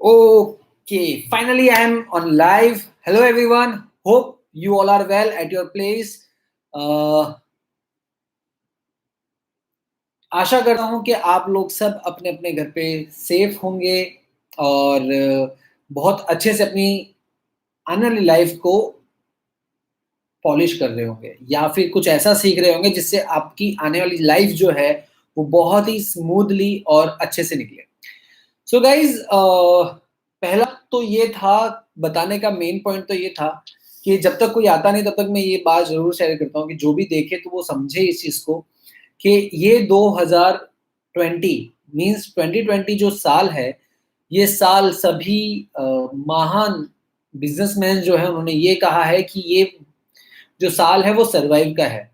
Okay, finally I am on live. Hello everyone. Hope you all are well at your place. आशा करता हूँ कि आप लोग सब अपने अपने घर पे सेफ होंगे और बहुत अच्छे से अपनी आने वाली लाइफ को पॉलिश कर रहे होंगे या फिर कुछ ऐसा सीख रहे होंगे जिससे आपकी आने वाली लाइफ जो है वो बहुत ही स्मूथली और अच्छे से निकले। सो गाइज पहला तो ये था, बताने का मेन पॉइंट तो ये था कि जब तक कोई आता नहीं तब तक मैं ये बात ज़रूर शेयर करता हूँ कि जो भी देखे तो वो समझे इस चीज़ को कि ये 2020 मीन्स 2020 जो साल है, ये साल सभी महान बिज़नेसमैन जो हैं उन्होंने ये कहा है कि ये जो साल है वो सर्वाइव का है,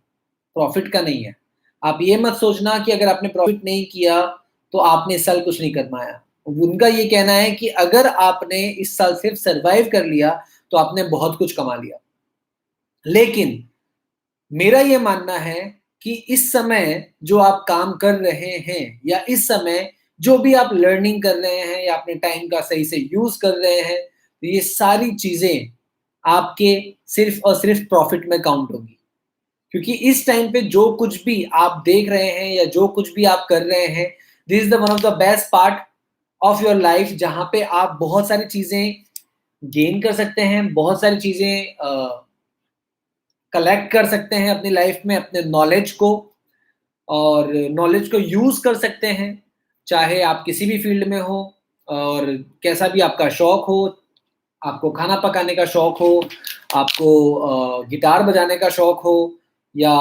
प्रॉफ़िट का नहीं है। आप ये मत सोचना कि अगर आपने प्रॉफ़िट नहीं किया तो आपने इस साल कुछ नहीं कमाया। उनका ये कहना है कि अगर आपने इस साल सिर्फ़ सर्वाइव कर लिया तो आपने बहुत कुछ कमा लिया। लेकिन मेरा ये मानना है कि इस समय जो आप काम कर रहे हैं या इस समय जो भी आप लर्निंग कर रहे हैं या अपने टाइम का सही से यूज़ कर रहे हैं, तो ये सारी चीज़ें आपके सिर्फ़ और सिर्फ़ प्रॉफ़िट में काउंट होंगी। क्योंकि इस टाइम पे जो कुछ भी आप देख रहे हैं या जो कुछ भी आप कर रहे हैं, this is the one of the best part of your life जहाँ पे आप बहुत सारी चीज़ें गेन कर सकते हैं, बहुत सारी चीज़ें कलेक्ट कर सकते हैं अपनी लाइफ में अपने नॉलेज को और नॉलेज को यूज़ कर सकते हैं, चाहे आप किसी भी फ़ील्ड में हो और कैसा भी आपका शौक हो, आपको खाना पकाने का शौक हो, आपको गिटार बजाने का शौक हो या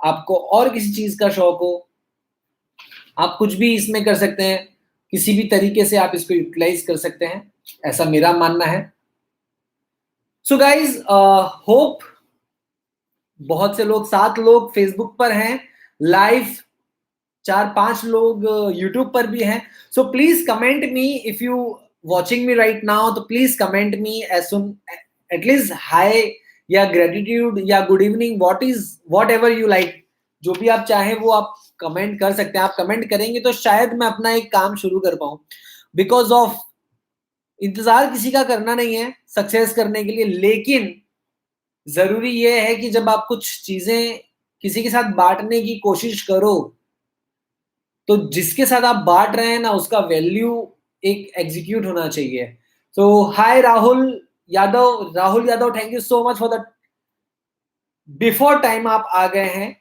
आपको और किसी चीज़ का शौक हो, आप कुछ भी इसमें कर सकते हैं। किसी भी तरीके से आप इसको यूटिलाइज़ कर सकते हैं, ऐसा मेरा मानना है। सो गाइज़ होप बहुत से लोग 7 लोग फ़ेसबुक पर हैं, लाइव 4-5 लोग यूट्यूब पर भी हैं। So please comment me if you watching me right now, तो please comment me as soon at least hi या ग्रैटिट्यूड या good evening whatever you like, जो भी आप चाहें वो आप कमेंट कर सकते हैं। आप कमेंट करेंगे तो शायद मैं अपना एक काम शुरू कर पाऊँ। बिकॉज़ ऑफ इंतज़ार किसी का करना नहीं है सक्सेस करने के लिए, लेकिन ज़रूरी ये है कि जब आप कुछ चीज़ें किसी के साथ बाँटने की कोशिश करो, तो जिसके साथ आप बाँट रहे हैं ना, उसका वैल्यू एक एग्ज़ीक्यूट होना चाहिए। So hi Rahul Yadav, thank you so much for the before time आप आ गए हैं।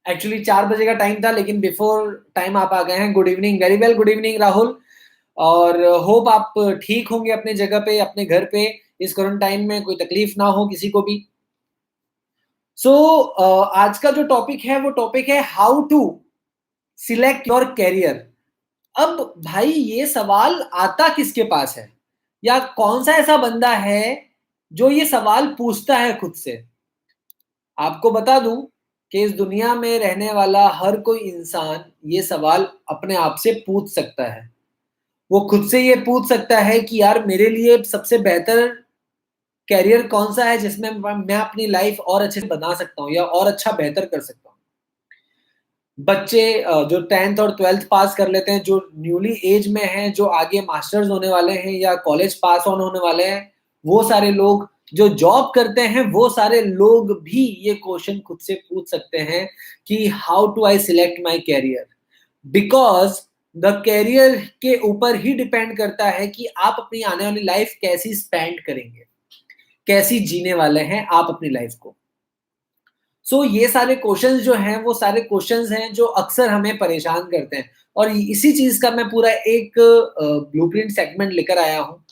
एक्चुअली 4 बजे का टाइम था, लेकिन बिफोर टाइम आप आ गए हैं। Good evening, very well, good evening Rahul, और होप आप ठीक होंगे अपने जगह पे, अपने घर पे, इस क्वारंटाइन में कोई तकलीफ ना हो किसी को भी। सो आज का जो टॉपिक है वो टॉपिक है how to select your career. अब भाई ये सवाल आता किसके पास है या कौन सा ऐसा बंदा है जो ये सवाल पूछता है खुद से। आपको बता दूं कि इस दुनिया में रहने वाला हर कोई इंसान ये सवाल अपने आप से पूछ सकता है। वो खुद से ये पूछ सकता है कि यार मेरे लिए सबसे बेहतर कैरियर कौन सा है जिसमें मैं अपनी लाइफ और अच्छे से बना सकता हूँ या और अच्छा बेहतर कर सकता हूँ। बच्चे जो 10th और 12th पास कर लेते हैं, जो न्यूली एज में हैं, जो आगे मास्टर्स होने वाले हैं या कॉलेज पास ऑन होने वाले हैं, वो सारे लोग जो जॉब करते हैं, वो सारे लोग भी ये क्वेश्चन खुद से पूछ सकते हैं कि how to I select my career. Because the career के ऊपर ही डिपेंड करता है कि आप अपनी आने वाली लाइफ कैसी स्पेंड करेंगे, कैसी जीने वाले हैं आप अपनी लाइफ को। ये सारे क्वेश्चंस जो हैं वो सारे क्वेश्चंस हैं जो अक्सर हमें परेशान करते हैं, और इसी चीज का मैं पूरा एक ब्लूप्रिंट सेगमेंट लेकर आया हूँ।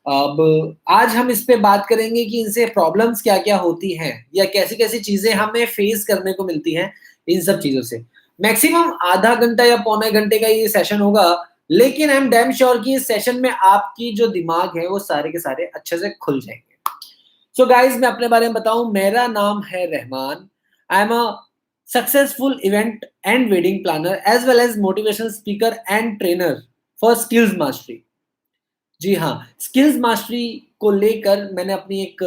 अब आज हम इस पे बात करेंगे कि इनसे प्रॉब्लम्स क्या क्या होती हैं या कैसी कैसी चीजें हमें फेस करने को मिलती हैं इन सब चीजों से। मैक्सिमम आधा घंटा या पौने घंटे का ये सेशन होगा, लेकिन आई एम डैम श्योर कि इस सेशन में आपकी जो दिमाग है वो सारे के सारे अच्छे से खुल जाएंगे। सो गाइज मैं अपने बारे में बताऊं, मेरा नाम है Rahman. I am a successful event and wedding planner as well as motivational speaker and trainer for skills mastery. जी हाँ, स्किल्स मास्टरी को लेकर मैंने अपनी एक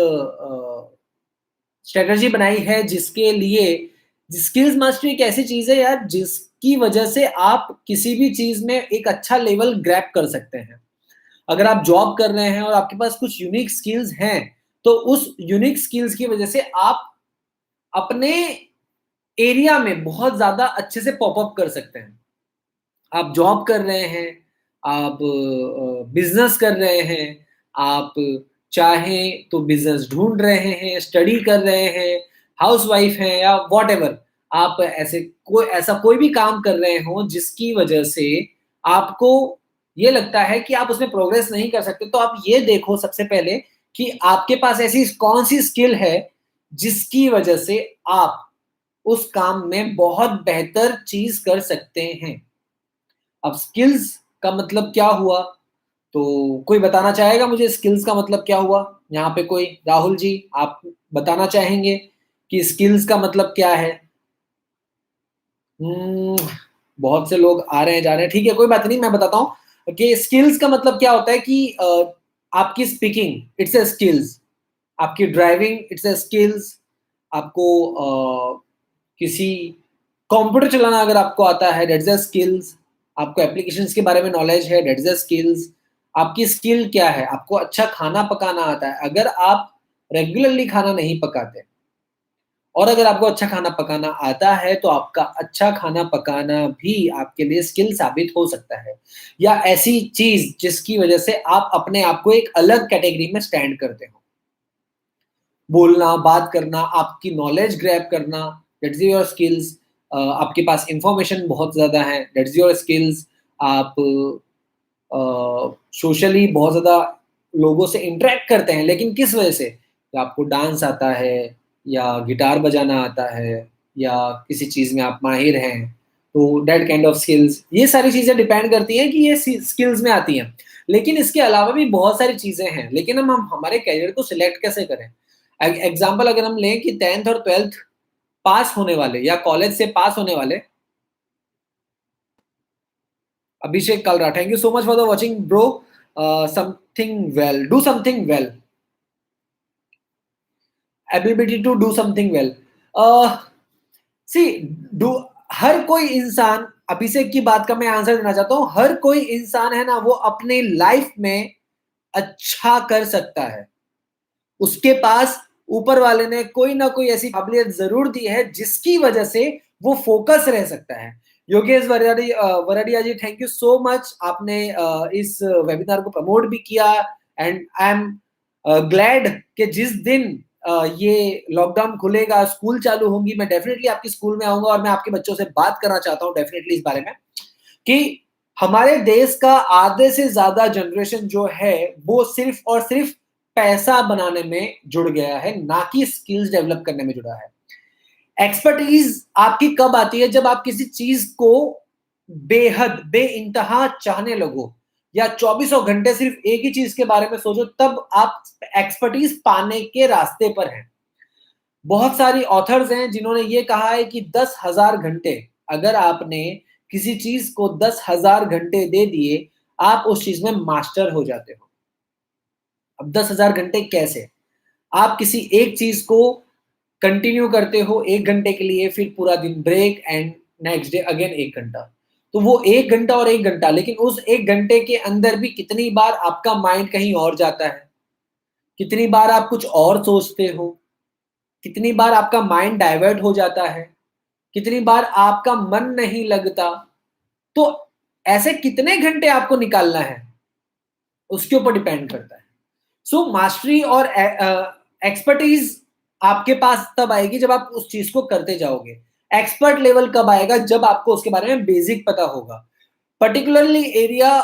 स्ट्रेटजी बनाई है, जिसके लिए स्किल्स मास्टरी एक ऐसी चीज है यार जिसकी वजह से आप किसी भी चीज में एक अच्छा लेवल ग्रैब कर सकते हैं। अगर आप जॉब कर रहे हैं और आपके पास कुछ यूनिक स्किल्स हैं, तो उस यूनिक स्किल्स की वजह से आप अपने एरिया में बहुत ज़्यादा अच्छे से पॉप अप कर सकते हैं। आप जॉब कर रहे हैं, आप बिज़नेस कर रहे हैं, आप चाहें तो बिज़नेस ढूँढ रहे हैं, स्टडी कर रहे हैं, हाउसवाइफ़ हैं या व्हॉटएवर, आप ऐसा कोई भी काम कर रहे हों जिसकी वजह से आपको ये लगता है कि आप उसमें प्रोग्रेस नहीं कर सकते, तो आप ये देखो सबसे पहले कि आपके पास ऐसी कौन-सी स्किल है जिसकी वजह से आप उस काम में बहुत बेहतर चीज़ कर सकते हैं। अब स्किल्स का मतलब क्या हुआ? तो कोई बताना चाहेगा मुझे स्किल्स का मतलब क्या हुआ? यहाँ पे कोई? राहुल जी, आप बताना चाहेंगे कि स्किल्स का मतलब क्या है? उम्म, बहुत से लोग आ रहे हैं, जा रहे हैं। ठीक है, कोई बात नहीं, मैं बताता हूँ कि स्किल्स का मतलब क्या होता है कि आपकी स्पीकिंग, इट्स अ स्किल्स। आपकी ड्राइविंग, इट्स अ स्किल्स। आपको किसी कंप्यूटर चलाना अगर आपको आता है, दैट्स अ स्किल्स। आपको एप्लीकेशंस के बारे में नॉलेज है, दैट्स अ स्किल्स। आपकी स्किल क्या है? आपको अच्छा खाना पकाना आता है। अगर आप रेगुलरली खाना नहीं पकाते और अगर आपको अच्छा खाना पकाना आता है, तो आपका अच्छा खाना पकाना भी आपके लिए स्किल साबित हो सकता है। या ऐसी चीज़ जिसकी वजह से आप अपने आप को एक अलग कैटेगरी में स्टैंड करते हो। बोलना, बात करना, आपकी नॉलेज ग्रैब करना, दैट्स योर स्किल्स। आपके पास इन्फॉर्मेशन बहुत ज़्यादा है, दैट्स योर स्किल्स। आप सोशली बहुत ज़्यादा लोगों से इंटरैक्ट करते हैं, लेकिन किस वजह से? या आपको डांस आता है, या गिटार बजाना आता है, या किसी चीज़ में आप माहिर हैं, तो दैट काइंड ऑफ स्किल्स। ये सारी चीज़ें डिपेंड करती हैं कि ये स्किल्स में आती हैं। लेकिन इसके अलावा भी बहुत सारी चीज़ें हैं, लेकिन हम हमारे करियर को सिलेक्ट कैसे करें? एग्जाम्पल अगर हम लें कि 10th और 12th पास होने वाले या कॉलेज से पास होने वाले, Abhishek Kalra, thank you so much for the watching bro. Something well, do something well, ability to do something well. See डू हर कोई इंसान, अभिषेक की बात का मैं आंसर देना चाहता हूं, हर कोई इंसान है ना, वो अपने लाइफ में अच्छा कर सकता है। उसके पास ऊपर वाले ने कोई ना कोई ऐसी काबिलियत ज़रूर दी है जिसकी वजह से वो फ़ोकस रह सकता है। योगेश वराडिया जी, थैंक यू सो मच, आपने इस वेबिनार को प्रमोट भी किया, एंड आई एम ग्लैड कि जिस दिन ये लॉकडाउन खुलेगा, स्कूल चालू होंगी, मैं डेफ़िनिटली आपके स्कूल में आऊँगा और मैं आपके बच्चों से बात करना चाहता हूँ डेफ़िनिटली इस बारे में कि हमारे देश का आधे से ज़्यादा जनरेशन जो है, वो सिर्फ़ और सिर्फ़ पैसा बनाने में जुड़ गया है, ना कि स्किल्स डेवलप करने में जुड़ा है। एक्सपर्टीज़ आपकी कब आती है? जब आप किसी चीज़ को बेहद, बेइंतहा चाहने लगो, या चौबीसों घंटे सिर्फ़ एक ही चीज़ के बारे में सोचो, तब आप एक्सपर्टीज़ पाने के रास्ते पर हैं। बहुत सारी ऑथर्स हैं जिन्होंने ये कहा है कि 10,000 घंटे, अगर आपने किसी चीज़ को 10,000 घंटे दे दिए, आप उस चीज़ में मास्टर हो जाते हो। अब 10,000 घंटे कैसे? आप किसी एक चीज़ को कंटिन्यू करते हो 1 घंटे के लिए, फिर पूरा दिन break and next day again 1 घंटा। तो वो 1 घंटा और 1 घंटा, लेकिन उस 1 घंटे के अंदर भी कितनी बार आपका माइंड कहीं और जाता है? कितनी बार आप कुछ और सोचते हो? कितनी बार आपका माइंड डाइवर्ट हो जाता है? कितनी बार आपका मन नहीं लगता? तो ऐसे कितने घंटे आपको निकालना है, उसके ऊपर डिपेंड करता है। सो मास्टरी और एक्सपर्टीज आपके पास तब आएगी जब आप उस चीज को करते जाओगे। एक्सपर्ट लेवल कब आएगा? जब आपको उसके बारे में बेसिक पता होगा, पर्टिकुलरली एरिया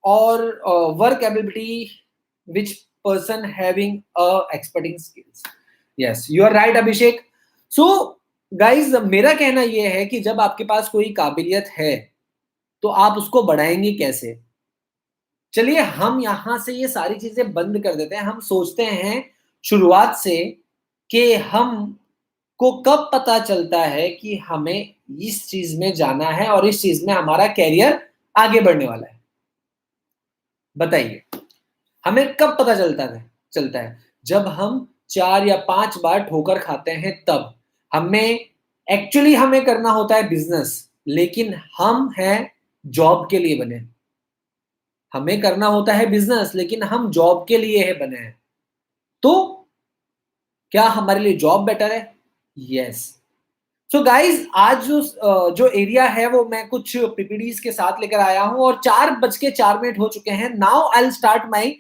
और work ability which person having experting skills. Yes, you are right Abhishek. So guys, मेरा कहना यह है कि जब आपके पास कोई काबिलियत है, तो आप उसको बढ़ाएंगे कैसे? चलिए हम यहाँ से ये सारी चीज़ें बंद कर देते हैं। हम सोचते हैं शुरुआत से कि हमको कब पता चलता है कि हमें इस चीज़ में जाना है और इस चीज़ में हमारा करियर आगे बढ़ने वाला है। बताइए, हमें कब पता चलता है? जब हम 4 या 5 बार ठोकर खाते हैं तब। हमें करना होता है बिज़नेस, लेकिन हम हैं जॉब के लिए बने। हमें करना होता है बिजनेस, लेकिन हम जॉब के लिए है बने हैं। तो क्या हमारे लिए जॉब बेटर है? यस। सो गाइज, आज जो एरिया है वो मैं कुछ पीपीडीज के साथ लेकर आया हूं, और 4:04 हो चुके हैं। Now I will start my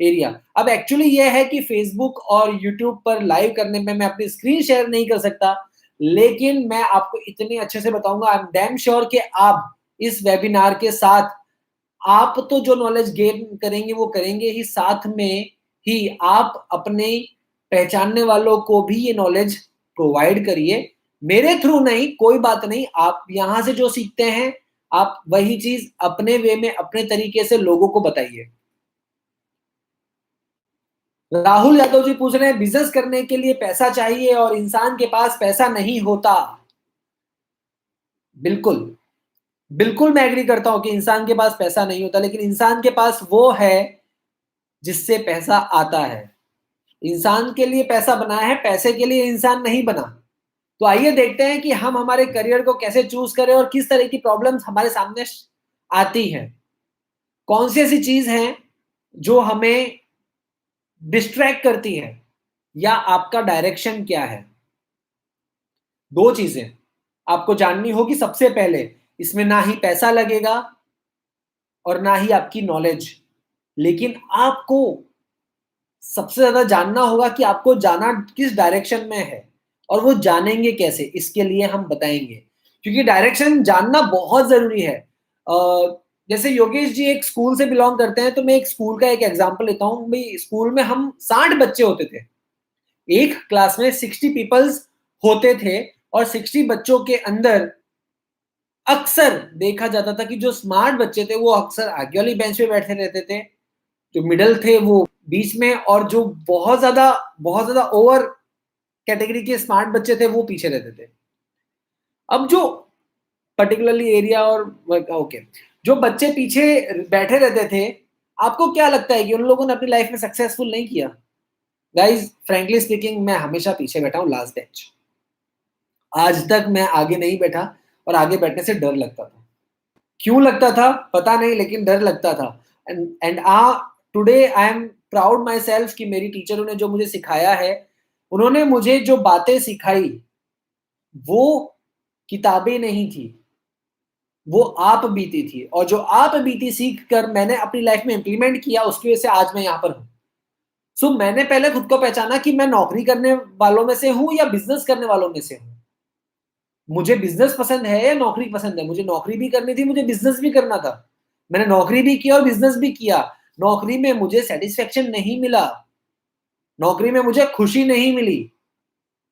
area. अब एक्चुअली ये है कि फेसबुक और यूट्यूब पर लाइव करने में मैं अपनी स्क्रीन शेयर नहीं कर सकता, लेकिन मैं आपको इतने अच्छे से बताऊंगा, आई एम डैम श्योर कि आप इस वेबिनार के साथ आप तो जो नॉलेज गेन करेंगे वो करेंगे ही, साथ में ही आप अपने पहचानने वालों को भी ये नॉलेज प्रोवाइड करिए। मेरे थ्रू नहीं, कोई बात नहीं, आप यहां से जो सीखते हैं आप वही चीज अपने वे में अपने तरीके से लोगों को बताइए। राहुल यादव जी पूछ रहे हैं बिजनेस करने के लिए पैसा चाहिए और इंसान के पास पैसा नहीं होता। बिल्कुल, बिल्कुल मैं एग्री करता हूं कि इंसान के पास पैसा नहीं होता, लेकिन इंसान के पास वो है जिससे पैसा आता है। इंसान के लिए पैसा बना है, पैसे के लिए इंसान नहीं बना। तो आइए देखते हैं कि हम हमारे करियर को कैसे चूज करें और किस तरह की प्रॉब्लम्स हमारे सामने आती हैं। कौन सी ऐसी चीज है जो हमें डिस्ट्रैक्ट करती है, या आपका डायरेक्शन क्या है। दो चीजें आपको जाननी होगी सबसे पहले। इसमें ना ही पैसा लगेगा और ना ही आपकी नॉलेज, लेकिन आपको सबसे ज्यादा जानना होगा कि आपको जाना किस डायरेक्शन में है, और वो जानेंगे कैसे, इसके लिए हम बताएंगे। क्योंकि डायरेक्शन जानना बहुत जरूरी है। जैसे योगेश जी एक स्कूल से बिलोंग करते हैं, तो मैं एक स्कूल का एक एग्जांपल लेता हूँ भाई। स्कूल में हम 60 बच्चे होते थे, एक क्लास में 60 पीपल्स होते थे, और 60 बच्चों के अंदर अक्सर देखा जाता था कि जो स्मार्ट बच्चे थे वो अक्सर आगे वाली बेंच पे बैठे रहते थे, जो मिडल थे वो बीच में, और जो बहुत ज्यादा ओवर कैटेगरी के स्मार्ट बच्चे थे वो पीछे रहते थे। अब जो पर्टिकुलरली एरिया और ओके, जो बच्चे पीछे बैठे रहते थे, आपको क्या लगता है कि उन लोगों ने अपनी लाइफ में सक्सेसफुल नहीं किया? गाइज फ्रैंकली स्पीकिंग, मैं हमेशा पीछे बैठा हूँ, लास्ट बेंच। आज तक मैं आगे नहीं बैठा, और आगे बैठने से डर लगता था। क्यों लगता था पता नहीं, लेकिन डर लगता था। And today I am proud my self कि मेरी टीचरों ने जो मुझे सिखाया है, उन्होंने मुझे जो बातें सिखाई वो किताबें नहीं थी, वो आप बीती थी। और जो आप बीती सीख कर मैंने अपनी लाइफ में इंप्लीमेंट किया, उसकी वजह से आज मैं यहाँ पर हूँ। सो मैंने पहले खुद को पहचाना कि मैं नौकरी करने वालों में से हूँ या बिजनेस करने वालों में से हूँ। मुझे बिजनेस पसंद है या नौकरी पसंद है? मुझे नौकरी भी करनी थी, मुझे बिजनेस भी करना था। मैंने नौकरी भी किया और बिजनेस भी किया। नौकरी में मुझे सेटिस्फेक्शन नहीं मिला, नौकरी में मुझे खुशी नहीं मिली,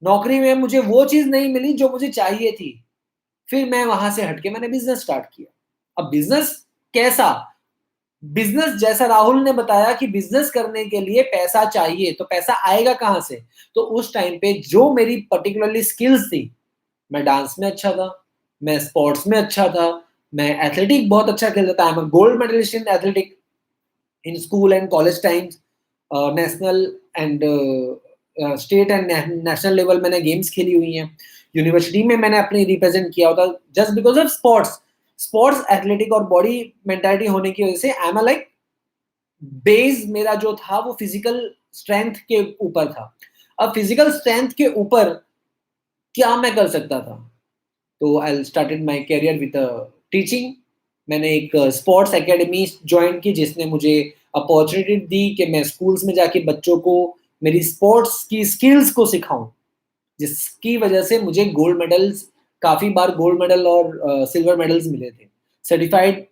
नौकरी में मुझे वो चीज नहीं मिली जो मुझे चाहिए थी। फिर मैं वहां से हटके मैंने बिजनेस स्टार्ट किया। अब बिजनेस कैसा? बिजनेस जैसा राहुल ने बताया कि बिजनेस करने के लिए पैसा चाहिए, तो पैसा आएगा कहां से? तो उस टाइम पे जो मेरी पर्टिकुलरली स्किल्स थी, मैं डांस में अच्छा था, मैं स्पोर्ट्स में अच्छा था, मैं एथलेटिक बहुत अच्छा खेलता था। I am a gold medallist in athletic in school and college times. National and state and national level मैंने गेम्स खेली हुई हैं। यूनिवर्सिटी में मैंने अपनी रिप्रेजेंट किया होता, just because of sports. Sports athletic और बॉडी मेंटालिटी होने की वजह से आई एम लाइक बेस मेरा जो था वो फिजिकल स्ट्रेंथ के ऊपर था। अब फिजिकल स्ट्रेंथ के ऊपर क्या मैं कर सकता था? तो I started my career with teaching. मैंने एक स्पोर्ट्स एकेडमी ज्वाइन की, जिसने मुझे अपॉर्चुनिटी दी कि मैं स्कूल्स में जाके बच्चों को मेरी स्पोर्ट्स की स्किल्स को सिखाऊं, जिसकी वजह से मुझे गोल्ड मेडल्स, काफी बार गोल्ड मेडल और सिल्वर मेडल्स मिले थे। सर्टिफाइड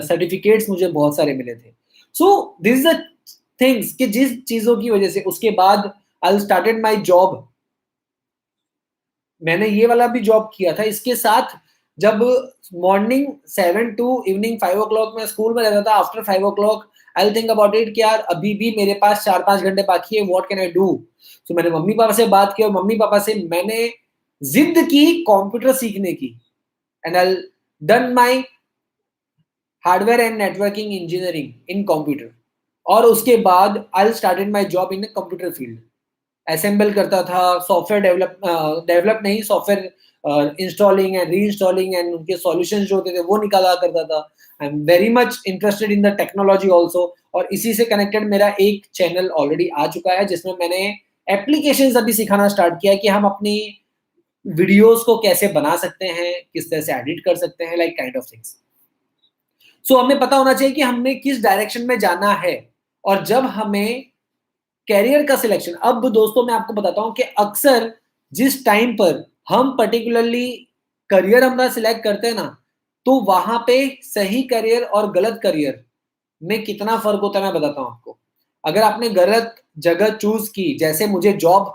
सर्टिफिकेट्स मुझे बहुत सारे मिले थे। So this is the things कि जिस चीजों की वजह से उसके बाद आई स्टार्टेड माय जॉब। मैंने ये वाला भी जॉब किया था इसके साथ। जब मॉर्निंग 7 टू इवनिंग 5 o'clock में स्कूल में रहता था, after 5 o'clock I think about it कि यार अभी भी मेरे पास 4-5 घंटे बाकी है, व्हाट कैन आई डू? तो मैंने मम्मी पापा से बात की, और मम्मी पापा से मैंने जिद की कंप्यूटर सीखने की। And I done my hardware and networking engineering in computer. और उसके बाद I started my job in computer field. Assemble करता था, सॉफ्टवेयर डेवलप नहीं, software installing and re installing and उनके सॉल्यूशंस जो होते थे वो निकाला करता था। I am very much interested in the technology also, और इसी से कनेक्टेड मेरा एक चैनल ऑलरेडी आ चुका है जिसमें मैंने एप्लीकेशंस अभी सिखाना स्टार्ट किया कि हम अपनी वीडियोस को कैसे बना सकते हैं, किस तरह से एडिट कर सकते हैं, लाइक काइंड ऑफ थिंग्स। सो हमें पता होना चाहिए कि हमने किस डायरेक्शन में जाना है। और जब हमें कैरियर का सिलेक्शन, अब दोस्तों मैं आपको बताता हूं कि अक्सर जिस टाइम पर हम पर्टिकुलरली करियर हमारा सिलेक्ट करते हैं ना, तो वहां पे सही करियर और गलत करियर में कितना फर्क होता है मैं बताता हूं आपको। अगर आपने गलत जगह चूज की, जैसे मुझे जॉब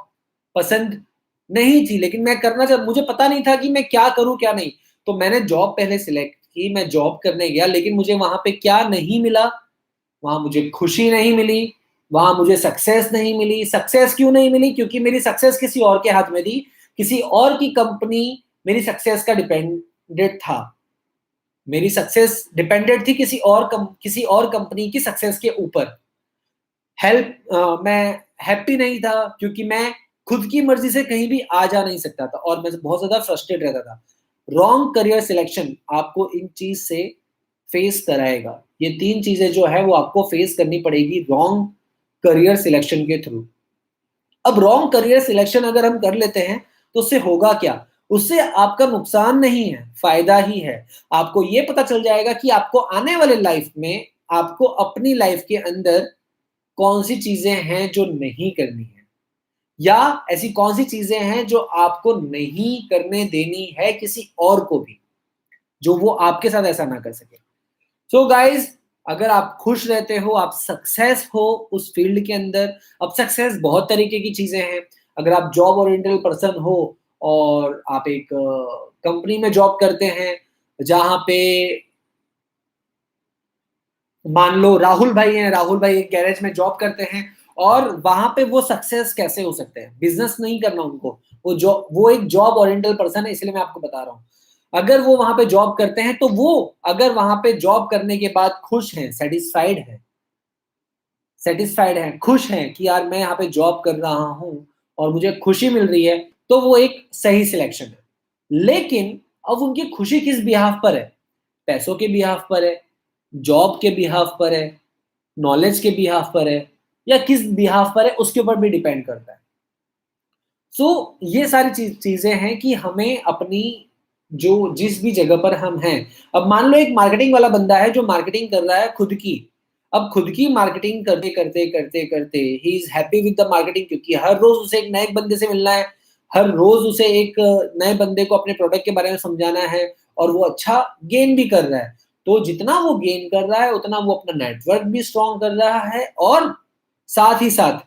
पसंद नहीं थी लेकिन मैं करना चाह, मुझे पता नहीं था कि मैं क्या करूं क्या नहीं, तो मैंने जॉब पहले सिलेक्ट की, मैं जॉब करने गया, लेकिन मुझे वहां पे क्या नहीं मिला, वहां मुझे खुशी नहीं मिली, वहां मुझे सक्सेस नहीं मिली। सक्सेस क्यों नहीं मिली? क्योंकि मेरी सक्सेस किसी और के हाथ में थी, किसी और की कंपनी मेरी सक्सेस का डिपेंडेंट था, मेरी सक्सेस डिपेंडेंट थी किसी और कंपनी की सक्सेस के ऊपर। मैं हैप्पी नहीं था क्योंकि मैं खुद की मर्जी से कहीं भी आ जा नहीं सकता था और मैं बहुत ज्यादा फ्रस्ट्रेट रहता था। रॉन्ग करियर सिलेक्शन आपको इन चीज से फेस कराएगा। ये 3 चीजें जो है वो आपको फेस करनी पड़ेगी रॉन्ग करियर सिलेक्शन के थ्रू। अब रॉन्ग करियर सिलेक्शन अगर हम कर लेते हैं तो उससे होगा क्या? उससे आपका नुकसान नहीं है, फायदा ही है। आपको ये पता चल जाएगा कि आपको आने वाले लाइफ में, आपको अपनी लाइफ के अंदर कौन सी चीजें हैं जो नहीं करनी है, या ऐसी कौन सी चीजें हैं जो आपको नहीं करने देनी है किसी और को भी, जो वो आपके साथ ऐसा ना कर सके। सो गाइज, अगर आप खुश रहते हो, आप सक्सेस हो उस फील्ड के अंदर। अब सक्सेस बहुत तरीके की चीजें हैं। अगर आप जॉब ओरिएंटेड पर्सन हो और आप एक कंपनी में जॉब करते हैं जहां पे मान लो राहुल भाई हैं, राहुल भाई एक गैरेज में जॉब करते हैं, और वहां पे वो सक्सेस कैसे हो सकते हैं? बिजनेस नहीं करना उनको, वो एक जॉब ओरिएंटेड पर्सन है, इसलिए मैं आपको बता रहा हूँ। अगर वो वहां पे जॉब करते हैं तो वो अगर वहां पे जॉब करने के बाद खुश हैं, सेटिस्फाइड हैं, खुश हैं कि यार मैं यहाँ पे जॉब कर रहा हूँ और मुझे खुशी मिल रही है, तो वो एक सही सिलेक्शन है। लेकिन अब उनकी खुशी किस बिहाफ पर है? पैसों के बिहाफ पर है, जॉब के बिहाफ पर है, नॉलेज के बिहाफ पर है, या किस बिहाफ पर है, उसके ऊपर भी डिपेंड करता है। ये सारी चीजें हैं कि हमें अपनी जो जिस भी जगह पर हम हैं, अब मान लो एक मार्केटिंग वाला बंदा है जो मार्केटिंग कर रहा है खुद की। अब खुद की मार्केटिंग करते करते करते करते he is happy with the marketing, क्योंकि हर रोज उसे एक नए बंदे से मिलना है, हर रोज उसे एक नए बंदे को अपने प्रोडक्ट के बारे में समझाना है, और वो अच्छा गेन भी कर रहा है। तो जितना वो गेन कर रहा है उतना वो अपना नेटवर्क भी स्ट्रॉन्ग कर रहा है, और साथ ही साथ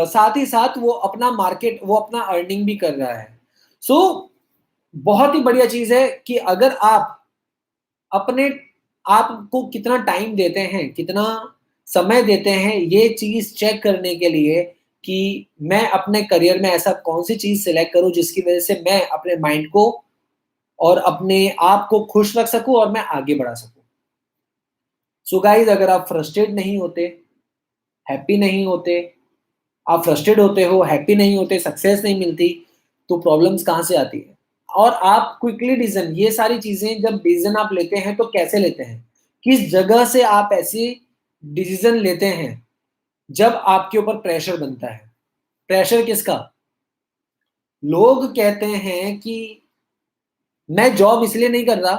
साथ ही साथ वो अपना अर्निंग भी कर रहा है। सो बहुत ही बढ़िया चीज है कि अगर आप अपने आप को कितना टाइम देते हैं, कितना समय देते हैं ये चीज चेक करने के लिए कि मैं अपने करियर में ऐसा कौन सी चीज सिलेक्ट करूं जिसकी वजह से मैं अपने माइंड को और अपने आप को खुश रख सकूं और मैं आगे बढ़ा सकूं। सो गाइज, अगर आप फ्रस्ट्रेट नहीं होते, हैप्पी नहीं होते, आप फ्रस्ट्रेट होते हो, हैप्पी नहीं होते, सक्सेस नहीं मिलती, तो प्रॉब्लम्स कहाँ से आती है? और आप क्विकली डिसीजन, ये सारी चीजें जब डिसीजन आप लेते हैं तो कैसे लेते हैं? किस जगह से आप ऐसे डिसीजन लेते हैं जब आपके ऊपर प्रेशर बनता है? प्रेशर किसका? लोग कहते हैं कि मैं जॉब इसलिए नहीं कर रहा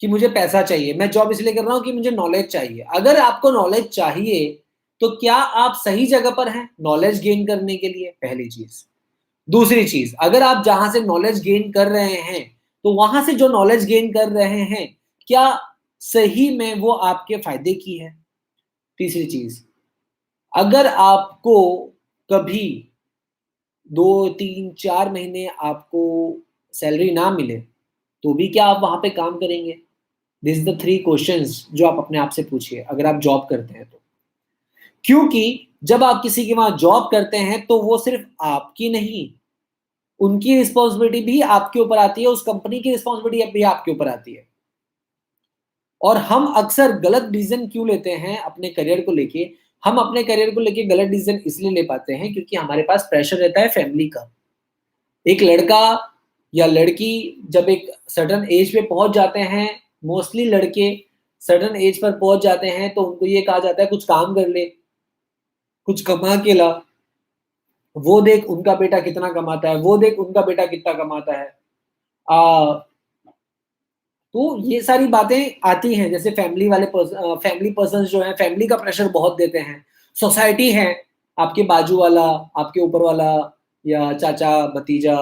कि मुझे पैसा चाहिए, मैं जॉब इसलिए कर रहा हूं कि मुझे नॉलेज चाहिए। अगर आपको नॉलेज चाहिए तो क्या आप सही जगह पर हैं नॉलेज गेन करने के लिए? पहली चीज। दूसरी चीज, अगर आप जहां से नॉलेज गेन कर रहे हैं तो वहां से जो नॉलेज गेन कर रहे हैं, क्या सही में वो आपके फायदे की है? तीसरी चीज, अगर आपको कभी 2 3 4 महीने आपको सैलरी ना मिले तो भी क्या आप वहां पे काम करेंगे? दिस द 3 क्वेश्चंस जो आप अपने आप से पूछिए अगर आप जॉब करते हैं तो। क्योंकि जब आप किसी के वहां जॉब करते हैं तो वो सिर्फ आपकी नहीं, उनकी रिस्पॉन्सिबिलिटी भी आपके ऊपर आती है, उस कंपनी की रिस्पॉन्सिबिलिटी भी आपके ऊपर आती है। और हम अक्सर गलत डिसीजन क्यों लेते हैं अपने करियर को लेके? हम अपने करियर को लेके गलत डिसीजन इसलिए ले पाते हैं क्योंकि हमारे पास प्रेशर रहता है फैमिली का। एक लड़का या लड़की जब एक सर्टेन एज पे पहुंच जाते हैं, मोस्टली लड़के सर्टेन एज पर पहुंच जाते हैं तो उनको ये कहा जाता है कुछ काम कर ले, कुछ कमा के ला, वो देख उनका बेटा कितना कमाता है, वो देख उनका बेटा कितना कमाता है। आ, तो ये सारी बातें आती हैं, जैसे फैमिली पर्सन जो है फैमिली का प्रेशर बहुत देते हैं। सोसाइटी है, आपके बाजू वाला, आपके ऊपर वाला, या चाचा भतीजा,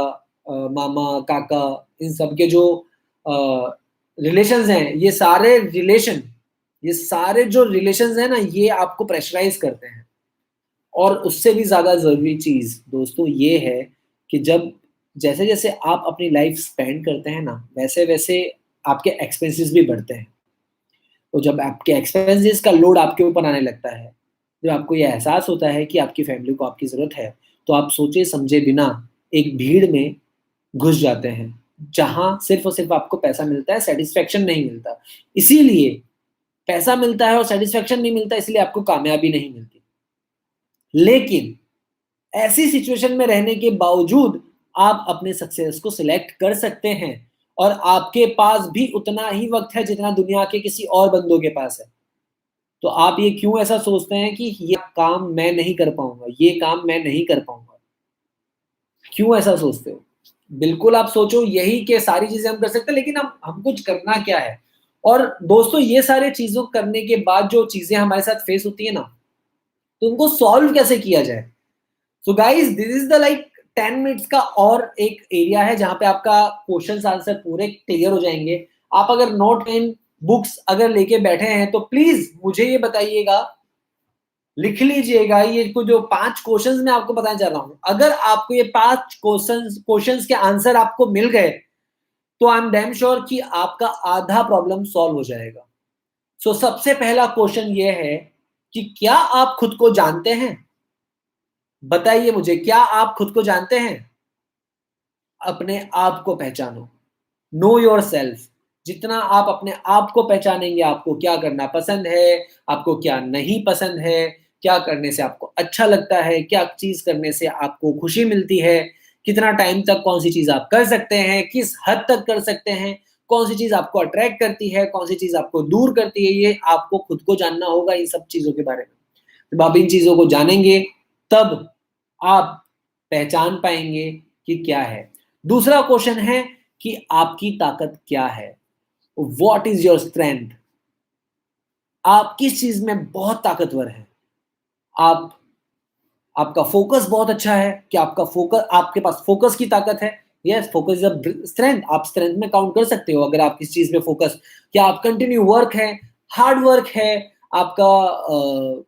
मामा काका, इन सब के जो रिलेशंस हैं, ये सारे जो रिलेशंस हैं ना, ये आपको प्रेशराइज करते हैं। और उससे भी ज्यादा जरूरी चीज दोस्तों ये है कि जब जैसे जैसे आप अपनी लाइफ स्पेंड करते हैं ना, वैसे वैसे आपके एक्सपेंसेस भी बढ़ते हैं। तो जब आपके एक्सपेंसेस का लोड आपके ऊपर आने लगता है, जब आपको ये एहसास होता है कि आपकी फैमिली को आपकी ज़रूरत है, तो आप सोचे समझे बिना एक भीड़ में घुस जाते हैं, जहाँ सिर्फ़ और सिर्फ़ आपको पैसा मिलता है, सैटिस्फैक्शन नहीं मिलता। इसीलिए पैसा मिलता है और सैटिस्फैक्शन नहीं मिलता, इसलिए आपको कामयाबी नहीं मिलती। लेकिन ऐसी सिचुएशन में रहने के बावजूद आप अपने सक्सेस को सिलेक्ट कर सकते हैं, और आपके पास भी उतना ही वक्त है जितना दुनिया के किसी और बंदों के पास है। तो आप ये क्यों ऐसा सोचते हैं कि ये काम मैं नहीं कर पाऊंगा, ये काम मैं नहीं कर पाऊंगा? क्यों ऐसा सोचते हो? बिल्कुल आप सोचो यही कि सारी चीजें हम कर सकते हैं, लेकिन हम कुछ करना क्या है? और दोस्तों ये सारे चीजों करने के बाद जो चीजें हमारे साथ फेस होती है ना, तो उनको सॉल्व कैसे किया जाए? So guys, this is the like 10 minutes का और एक एरिया है जहां पे आपका क्वेश्चंस आंसर पूरे क्लियर हो जाएंगे। आप अगर नोट पेन बुक्स अगर लेके बैठे हैं तो प्लीज मुझे ये बताइएगा, लिख लीजिएगा ये को जो 5 क्वेश्चंस मैं आपको बताने जा रहा हूं। अगर आपको ये 5 क्वेश्चंस के आंसर आपको मिल गए तो आई एम डैम श्योर कि आपका आधा प्रॉब्लम सॉल्व हो जाएगा। सो सबसे पहला क्वेश्चन ये है कि क्या आप खुद को जानते हैं? बताइए मुझे, क्या आप खुद को जानते हैं? अपने आप को पहचानो। Know your self. जितना आप अपने आप को पहचानेंगे, आपको क्या करना पसंद है, आपको क्या नहीं पसंद है, क्या करने से आपको अच्छा लगता है, क्या चीज करने से आपको खुशी मिलती है, कितना टाइम तक कौन सी चीज आप कर सकते हैं, किस हद तक कर सकते हैं, कौन सी चीज आपको अट्रैक्ट करती है, कौन सी चीज आपको दूर करती है, ये आपको खुद को जानना होगा इन सब चीजों के बारे में। जब आप इन चीजों को जानेंगे तब आप पहचान पाएंगे कि क्या है। दूसरा क्वेश्चन है कि आपकी ताकत क्या है? What is your strength? आप किस चीज में बहुत ताकतवर हैं? आप आपका फोकस बहुत अच्छा है, क्या आपका फोकस, आपके पास फोकस की ताकत है? Yes, focus is a strength. आप स्ट्रेंथ में काउंट कर सकते हो अगर आप किस चीज में फोकस। क्या आप कंटिन्यू वर्क है, हार्ड वर्क है, आपका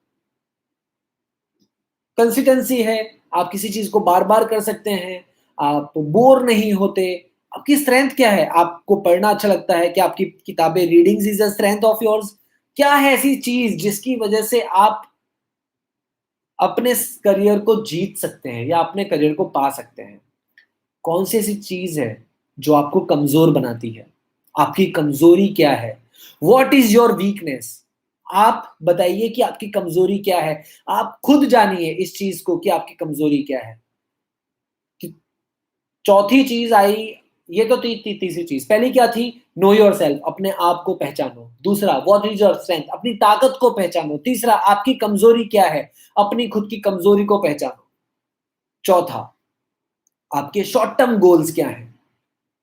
कंसिस्टेंसी है, आप किसी चीज को बार बार कर सकते हैं, आप बोर नहीं होते। आपकी स्ट्रेंथ क्या है? आपको पढ़ना अच्छा लगता है, क्या आपकी किताबें, readings is a strength of yours? क्या है ऐसी चीज जिसकी वजह से आप अपने करियर को जीत सकते हैं या अपने करियर को पा सकते हैं? कौन सी ऐसी चीज है जो आपको कमजोर बनाती है? आपकी कमजोरी क्या है? What is your weakness? आप बताइए कि आपकी कमजोरी क्या है। आप खुद जानिए इस चीज को कि आपकी कमजोरी क्या है। चौथी चीज आई, ये तो तीसरी चीज। पहली क्या थी? नो योर सेल्फ, अपने आप को पहचानो। दूसरा, व्हाट इज योर स्ट्रेंथ, अपनी ताकत को पहचानो। तीसरा, आपकी कमजोरी क्या है, अपनी खुद की कमजोरी को पहचानो। चौथा, आपके शॉर्ट टर्म गोल्स क्या हैं?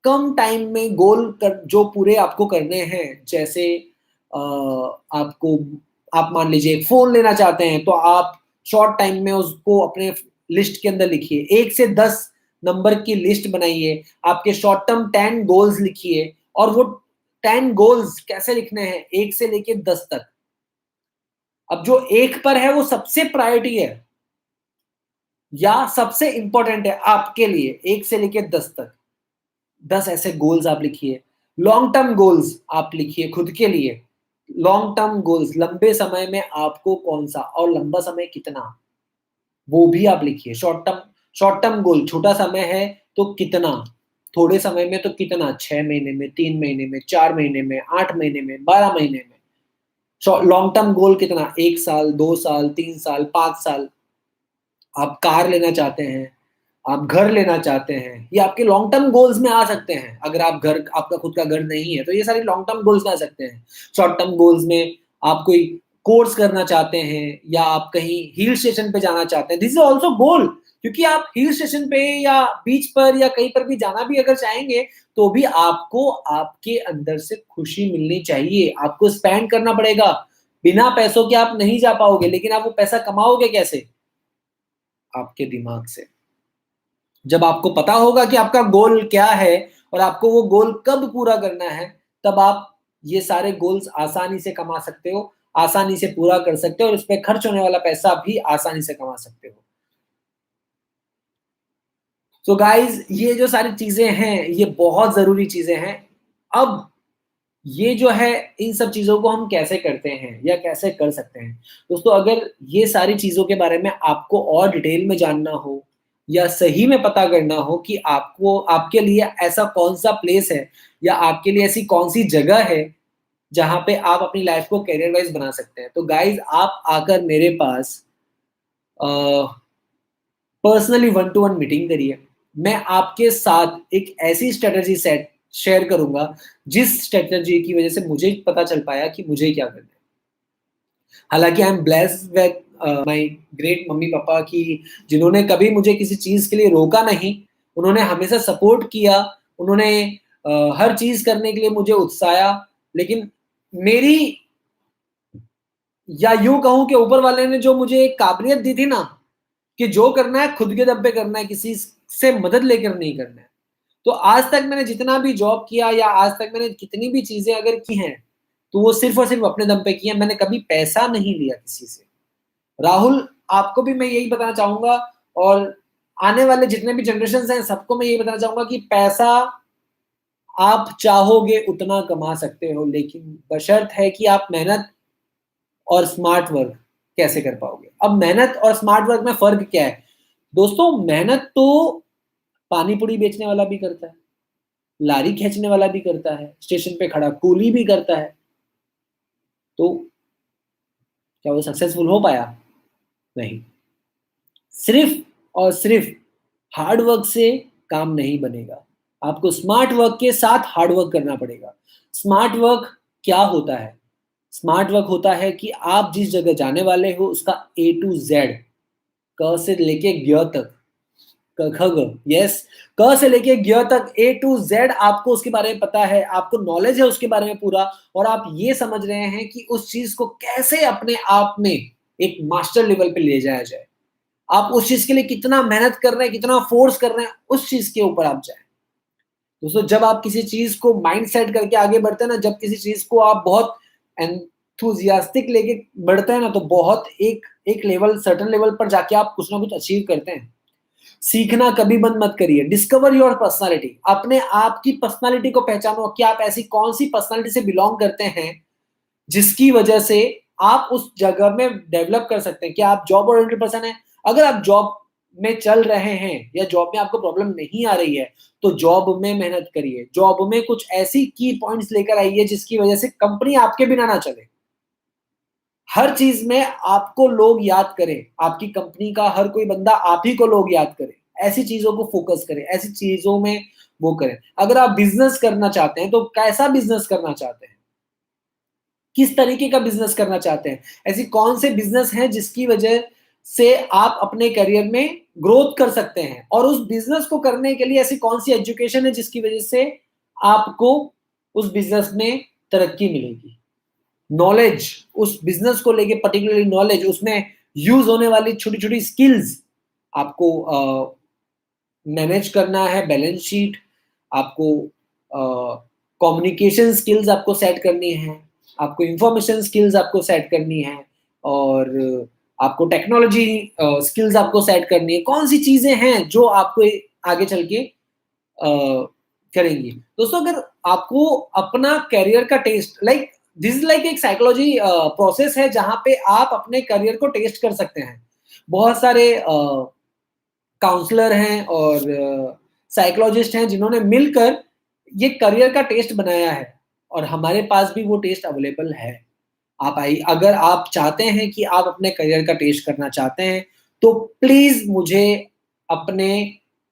कम टाइम में गोल जो पूरे आपको करने हैं, जैसे आपको, आप मान लीजिए एक फोन लेना चाहते हैं तो आप शॉर्ट टाइम में उसको अपने लिस्ट के अंदर लिखिए, 1 से 10 नंबर की लिस्ट बनाइए, आपके शॉर्ट टर्म 10 गोल्स लिखिए। और वो 10 गोल्स कैसे लिखने हैं? 1 से लेके 10 तक। अब जो एक पर है वो सबसे प्रायोरिटी है या सबसे इंपॉर्टेंट है आपके लिए, 1 से लेके 10 तक। 10 ऐसे गोल्स आप लिखिए। लॉन्ग टर्म गोल्स आप लिखिए खुद के लिए। लॉन्ग टर्म गोल्स, लंबे समय में आपको कौन सा और लंबा समय कितना, वो भी आप लिखिए। शॉर्ट टर्म गोल, छोटा समय है तो कितना, थोड़े समय में तो कितना, 6 महीने में, 3 महीने में, 4 महीने में, 8 महीने में, 12 महीने में। लॉन्ग टर्म गोल कितना, 1 साल, 2 साल, 3 साल, 5 साल। आप कार लेना चाहते हैं, आप घर लेना चाहते हैं, ये आपके लॉन्ग टर्म गोल्स में आ सकते हैं। अगर आपका खुद का घर नहीं है तो ये सारे लॉन्ग टर्म गोल्स में आ सकते हैं। शॉर्ट टर्म गोल्स में आप कोई कोर्स करना चाहते हैं या आप कहीं हिल स्टेशन पे जाना चाहते हैं, दिस इज ऑल्सो गोल। क्योंकि आप हिल स्टेशन पे या बीच पर या कहीं पर भी जाना भी अगर चाहेंगे तो भी आपको आपके अंदर से खुशी मिलनी चाहिए। आपको स्पेंड करना पड़ेगा। बिना पैसों के आप नहीं जा पाओगे, लेकिन आप वो पैसा कमाओगे कैसे? आपके दिमाग से। जब आपको पता होगा कि आपका गोल क्या है और आपको वो गोल कब पूरा करना है, तब आप ये सारे गोल्स आसानी से कमा सकते हो, आसानी से पूरा कर सकते हो और उसपे खर्च होने वाला पैसा भी आसानी से कमा सकते हो। सो गाइस, ये जो सारी चीजें हैं, ये बहुत जरूरी चीजें हैं। अब ये जो है, इन सब चीज़ों को हम कैसे करते हैं या कैसे कर सकते हैं? दोस्तों, अगर ये सारी चीज़ों के बारे में आपको और डिटेल में जानना हो या सही में पता करना हो कि आपको आपके लिए ऐसा कौन-सा प्लेस है या आपके लिए ऐसी कौन-सी जगह है, जहाँ पे आप अपनी लाइफ़ को करियर वाइज़ बना सकते हैं। तो गाइज़, आप आकर मेरे पास अ, personally one to one meeting करिए। मैं आपके साथ एक ऐसी स्ट्रैटेजी सेट शेयर करूँगा, जिस स्ट्रैटेजी की वज़ह से मुझे पता चल पाया कि मुझे क्या करना है। हालाँकि I am blessed with my great मम्मी-पापा कि जिन्होंने कभी मुझे किसी चीज़ के लिए रोका नहीं, उन्होंने हमेशा सपोर्ट किया, उन्होंने हर चीज़ करने के लिए मुझे उकसाया। लेकिन मेरी, या यूँ कहूँ कि ऊपर वाले ने जो मुझे एक काबिलियत दी थी ना, कि जो करना है खुद के दम पे करना है, किसी से मदद लेकर नहीं करना है। तो आज तक मैंने जितना भी जॉब किया या आज तक मैंने कितनी भी चीज़ें अगर की हैं, तो वो सिर्फ़ और सिर्फ़ अपने दम पे की हैं, मैंने कभी पैसा नहीं लिया किसी से। राहुल, आपको भी मैं यही बताना चाहूँगा और आने वाले जितने भी जनरेशन्स हैं, सबको मैं यही बताना चाहूँगा कि पैसा आप चाहोगे उतना कमा सकते हो, लेकिन बशर्त है कि आप मेहनत और स्मार्ट वर्क कैसे कर पाओगे। अब मेहनत और स्मार्ट वर्क में फ़र्क क्या है? दोस्तों, मेहनत तो पानी पूरी बेचने वाला भी करता है, लारी खींचने वाला भी करता है, स्टेशन पे खड़ा कूली भी करता है। तो क्या वो सक्सेसफुल हो पाया? नहीं। सिर्फ़ और सिर्फ़ हार्ड वर्क से काम नहीं बनेगा। आपको स्मार्ट वर्क के साथ हार्ड वर्क करना पड़ेगा। स्मार्ट वर्क क्या होता है? स्मार्ट वर्क होता है कि आप जिस जगह जाने वाले हो उसका ए टू ज़ेड, क से लेके ज्ञ तक, क ख ग, यस, क से लेके ज्ञ तक ए टू ज़ेड आपको उसके बारे में पता है, आपको नॉलेज है उसके बारे में पूरा, और आप ये समझ रहे हैं कि उस चीज़ को कैसे अपने आप में एक मास्टर लेवल पे ले जाया जाए। आप उस चीज़ के लिए कितना मेहनत कर रहे हैं, कितना फ़ोर्स कर रहे हैं, उस चीज़ के ऊपर आप जाएँ। दोस्तों, जब आप किसी चीज़ को माइंड सेट करके आगे बढ़ते हैं ना, जब किसी चीज़ को आप बहुत एंथुसियास्टिक लेके बढ़ते हैं ना, तो बहुत एक एक लेवल, सर्टेन लेवल पर जाके आप कुछ ना कुछ अचीव करते हैं। सीखना कभी बंद मत करिए। Discover your personality. अपने आप की पर्सनैलिटी को पहचानो कि आप ऐसी कौन-सी पर्सनैलिटी से बिलॉन्ग करते हैं, जिसकी वजह से आप उस जगह में डेवलप कर सकते हैं। क्या आप जॉब ओरिएंटेड पर्सन हैं? अगर आप जॉब में चल रहे हैं या जॉब में आपको प्रॉब्लम नहीं आ रही है, तो जॉब में मेहनत करिए। जॉब में कुछ ऐसी की पॉइंट्स लेकर आइए जिसकी वजह से कंपनी आपके बिना ना चले। हर चीज़ में आपको लोग याद करें, आपकी कंपनी का हर कोई बंदा आप ही को लोग याद करें। ऐसी चीज़ों को फ़ोकस करें, ऐसी चीज़ों में वो करें। अगर आप बिज़नेस करना चाहते हैं, तो कैसा बिज़नेस करना चाहते हैं? किस तरीके का बिज़नेस करना चाहते हैं? ऐसी कौन से बिज़नेस हैं जिसकी वजह से आप अपने करियर में ग्रोथ कर सकते हैं? और उस बिज़नेस को करने के लिए ऐसी कौन-सी एजुकेशन है जिसकी वजह से आपको उस बिज़नेस में तरक्की मिलेगी? नॉलेज, उस बिज़नेस को लेके पर्टिकुलरली नॉलेज, उसमें यूज़ होने वाली छोटी-छोटी स्किल्स आपको मैनेज करना है, बैलेंस शीट, आपको कम्युनिकेशन स्किल्स आपको सेट करनी है, आपको इन्फॉर्मेशन स्किल्स आपको सेट करनी है, और आपको टेक्नोलॉजी स्किल्स आपको सेट करनी है। कौन-सी चीज़ें हैं जो आपको आगे चल के करेंगी। दोस्तों, अगर आपको अपना करियर का test, like this is like एक साइकोलॉजी प्रोसेस है जहाँ पे आप अपने करियर को टेस्ट कर सकते हैं। बहुत सारे काउंसलर हैं और साइकोलॉजिस्ट हैं जिन्होंने मिलकर ये करियर का टेस्ट बनाया है, और हमारे पास भी वो टेस्ट अवेलेबल है। अगर आप चाहते हैं कि आप अपने करियर का टेस्ट करना चाहते हैं, तो प्लीज़ मुझे अपने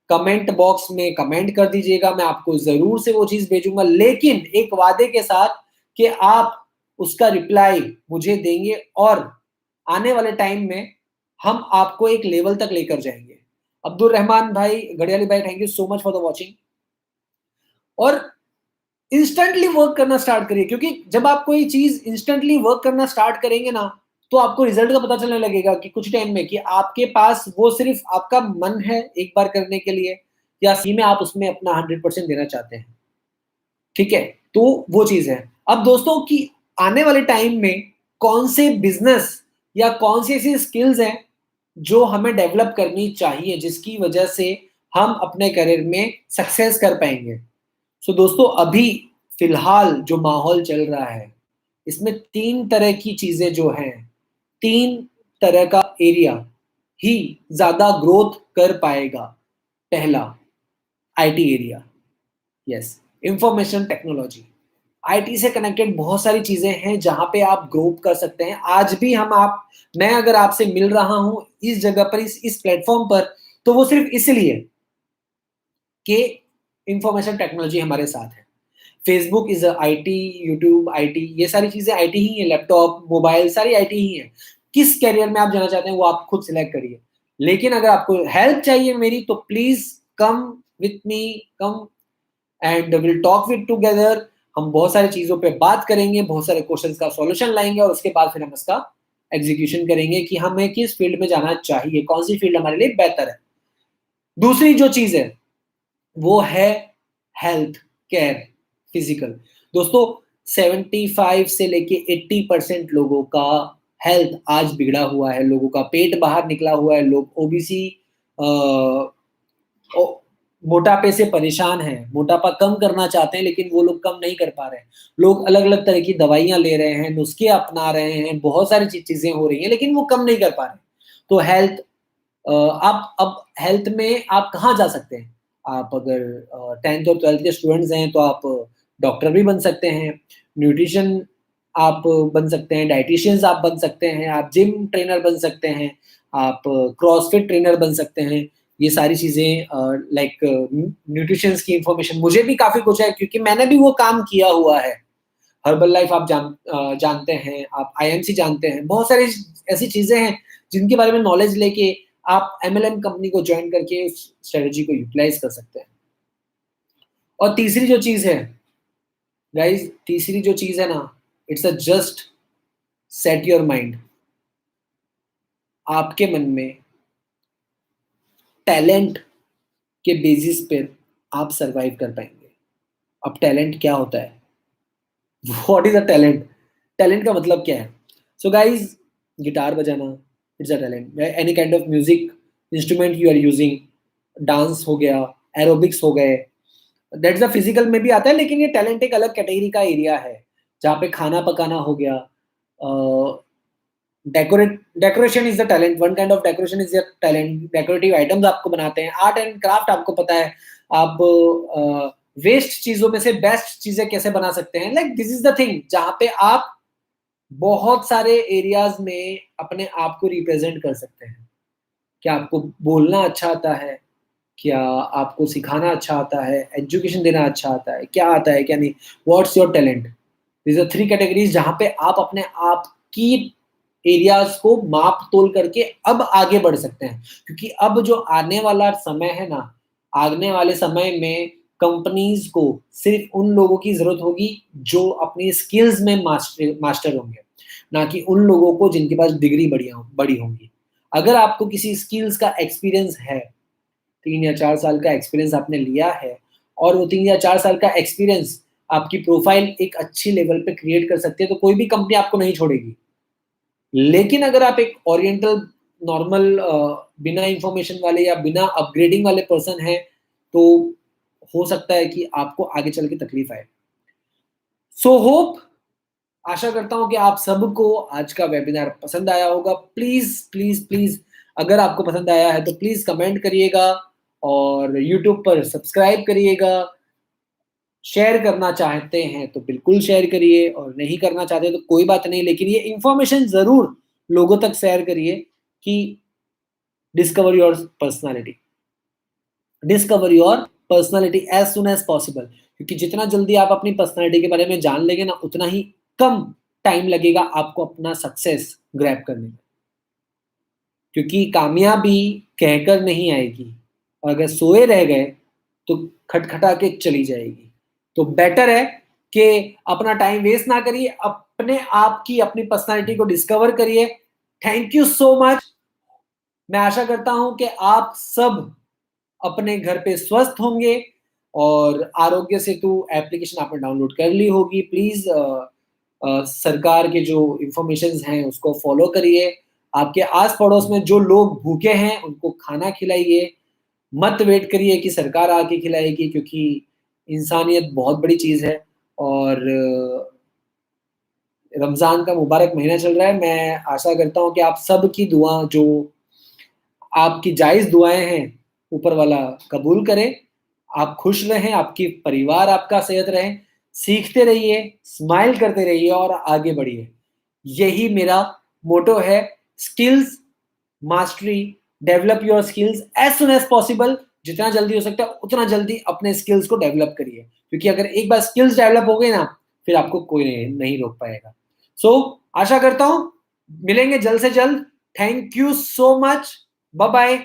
कमेंट बॉक्स में कमेंट कर दीजिएगा, मैं आपको ज़रूर से वो चीज़ भेजूँगा, लेकिन एक वादे के साथ कि आप उसका रिप्लाई मुझे देंगे और आने वाले टाइम में हम आपको एक लेवल तक लेकर जाएँगे। अब्दुल रहमान भाई, घड़ियाली भाई, thank you so much for the watching. और इंस्टेंटली वर्क करना स्टार्ट करिए, क्योंकि जब आप कोई चीज़ इंस्टेंटली वर्क करना स्टार्ट करेंगे ना, तो आपको रिज़ल्ट का पता चलने लगेगा कि कुछ टाइम में कि आपके पास वो सिर्फ़ आपका मन है एक बार करने के लिए या सही में आप उसमें अपना 100% देना चाहते हैं। ठीक है? तो वो चीज़ है। अब दोस्तों कि आने वाले टाइम में कौन से बिज़नेस या कौन सी ऐसी स्किल्स हैं, जो हमें डेवलप करनी चाहिए, जिसकी वजह से हम अपने करियर में सक्सेस कर पाएँगे। सो दोस्तों अभी फ़िलहाल जो माहौल चल रहा है, इसमें 3 तरह की चीज़ें जो हैं, 3 तरह का एरिया ही ज़्यादा ग्रोथ कर पाएगा। पहला, IT area. Yes, information technology. IT से कनेक्टेड बहुत सारी चीज़ें हैं जहाँ पे आप ग्रो कर सकते हैं। आज भी मैं अगर आपसे मिल रहा हूँ इस जगह पर, इस प्लेटफ़ॉर्म पर, तो वो सिर्फ़ इसलिए कि इंफॉर्मेशन टेक्नोलॉजी हमारे साथ है। Facebook is IT, YouTube IT, ये सारी चीज़ें आईटी ही है, लैपटॉप, मोबाइल सारी आईटी ही है। किस करियर में आप जाना चाहते हैं वो आप खुद सिलेक्ट करिए। लेकिन अगर आपको हेल्प चाहिए मेरी, तो please come with me, come and will talk with together. हम बहुत सारी चीज़ों पे बात करेंगे, बहुत सारे क्वेश्चंस का सॉल्यूशन लाएँगे और उसके बाद फिर हम इसका एग्ज़ीक्यूशन करेंगे कि हमें किस फील्ड में जाना चाहिए, कौन-सी फील्ड हमारे लिए बेहतर है। दूसरी जो चीज़ है वो है हेल्थ केयर, फिजिकल। दोस्तों 75 से लेके 80% लोगों का हेल्थ आज बिगड़ा हुआ है, लोगों का पेट बाहर निकला हुआ है, लोग ओबीसी मोटापे से परेशान हैं, मोटापा कम करना चाहते हैं लेकिन वो लोग कम नहीं कर पा रहे हैं। लोग अलग अलग तरह की दवाइयां ले रहे हैं, नुस्खे अपना रहे हैं, बहुत सारी चीजें हो रही हैं लेकिन वो कम नहीं कर पा रहे। तो हेल्थ, आप अब हेल्थ में आप कहाँ जा सकते हैं? आप अगर 10th और 12th के स्टूडेंट्स हैं तो आप डॉक्टर भी बन सकते हैं, न्यूट्रिशन आप बन सकते हैं, डायटीशियंस आप बन सकते हैं, आप जिम ट्रेनर बन सकते हैं, आप क्रॉसफिट ट्रेनर बन सकते हैं। ये सारी चीज़ें लाइक न्यूट्रिशंस की इन्फॉर्मेशन मुझे भी काफ़ी कुछ है क्योंकि मैंने भी वो काम किया हुआ है। हर्बल लाइफ आप जानते हैं, आप आईएमसी जानते हैं, बहुत सारी ऐसी चीज़ें हैं जिनके बारे में नॉलेज लेके आप एमएलएम कंपनी को जॉइन करके उस स्ट्रेटजी को यूटिलाइज़ कर सकते हैं। और तीसरी जो चीज़ है, गाइज़ तीसरी जो चीज़ है ना, it's a just set your mind. आपके मन में टैलेंट के बेसिस पे आप सर्वाइव कर पाएँगे। अब टैलेंट क्या होता है? What is a talent? Talent का मतलब क्या है? सो गाइज़ गिटार बजाना it's a talent. Any kind of music instrument you are using, dance हो गया, एरोबिक्स हो गए, दैट्स अ फिज़िकल में भी आता है लेकिन ये टैलेंट एक अलग कैटेगरी का एरिया है, जहाँ पे खाना पकाना हो गया, decoration is the talent, one kind of decoration is a talent, decorative items आपको बनाते हैं, आर्ट एंड क्राफ्ट आपको पता है, आप वेस्ट चीज़ों में से बेस्ट चीज़ें कैसे बना सकते हैं, like this is the thing जहाँ पे आप बहुत सारे एरियाज़ में अपने आप को रिप्रेज़ेंट कर सकते हैं। क्या आपको बोलना अच्छा आता है? क्या आपको सिखाना अच्छा आता है? एजुकेशन देना अच्छा आता है? क्या आता है, क्या नहीं? What's your talent? These are 3 categories जहाँ पे आप अपने आप की एरियाज़ को माप-तोल करके अब आगे बढ़ सकते हैं। क्योंकि अब जो आने वाला समय है ना, आने वाले समय में कंपनीज़ को सिर्फ़ उन लोगों की ज़रूरत होगी जो अपनी स्किल्स में मास्टर होंगे, ना कि उन लोगों को जिनके पास डिग्री बड़ी होंगी। अगर आपको किसी स्किल्स का एक्सपीरियंस है, 3 या 4 साल का एक्सपीरियंस आपने लिया है और वो 3 या 4 साल का एक्सपीरियंस आपकी प्रोफ़ाइल एक अच्छी लेवल पे क्रिएट कर सकती है, तो कोई भी कंपनी आपको नहीं छोड़ेगी। लेकिन अगर आप एक ओरिएंटल नॉर्मल बिना इन्फॉर्मेशन वाले या बिना अपग्रेडिंग वाले पर्सन हैं, तो हो सकता है कि आपको आगे चल के तकलीफ आए। सो होप, आशा करता हूँ कि आप सबको आज का वेबिनार पसंद आया होगा। प्लीज़, प्लीज़, प्लीज़ अगर आपको पसंद आया है तो प्लीज़ कमेंट करिएगा और यूट्यूब पर सब्सक्राइब करिएगा। शेयर करना चाहते हैं तो बिल्कुल शेयर करिए और नहीं करना चाहते तो कोई बात नहीं, लेकिन ये इन्फॉर्मेशन ज़रूर लोगों तक शेयर करिए कि discover your personality, discover your personality as soon as possible, क्योंकि जितना जल्दी आप अपनी पर्सनैलिटी के बारे में जान लेंगे ना, उतना ही कम टाइम लगेगा आपको अपना सक्सेस ग्रैब करने में। क्योंकि कामयाबी कहकर नहीं आएगी, और अगर सोए रह गए तो खटखटा के चली जाएगी। तो बेटर है कि अपना टाइम वेस्ट ना करिए, अपने आप की अपनी पर्सनैलिटी को डिस्कवर करिए। Thank you so much. मैं आशा करता हूँ कि आप सब अपने घर पे स्वस्थ होंगे, और आरोग्य सेतु एप्लीकेशन आपने डाउनलोड कर ली होगी। प्लीज़ सरकार के जो इन्फॉर्मेशंस हैं उसको फॉलो करिए। आपके आस-पड़ोस में जो लोग भूखे हैं उनको खाना खिलाइए। मत वेट करिए कि सरकार आके खिलाएगी, क्योंकि इंसानियत बहुत बड़ी चीज़ है। और रमज़ान का मुबारक महीना चल रहा है। मैं आशा करता हूँ कि आप सबकी दुआ, जो आपकी जायज़ दुआएँ हैं, ऊपर वाला कबूल करे। आप खुश रहें, आपकी परिवार आपका सेहत रहे, सीखते रहिए, स्माइल करते रहिए और आगे बढ़िए। यही मेरा मोटो है। Skills mastery, develop your skills as soon as possible. जितना जल्दी हो सकता है उतना जल्दी अपने स्किल्स को डेवलप करिए, क्योंकि अगर एक बार स्किल्स डेवलप हो गई ना, फिर आपको कोई नहीं रोक पाएगा। सो आशा करता हूँ मिलेंगे जल्द से जल्द। Thank you so much. Bye bye.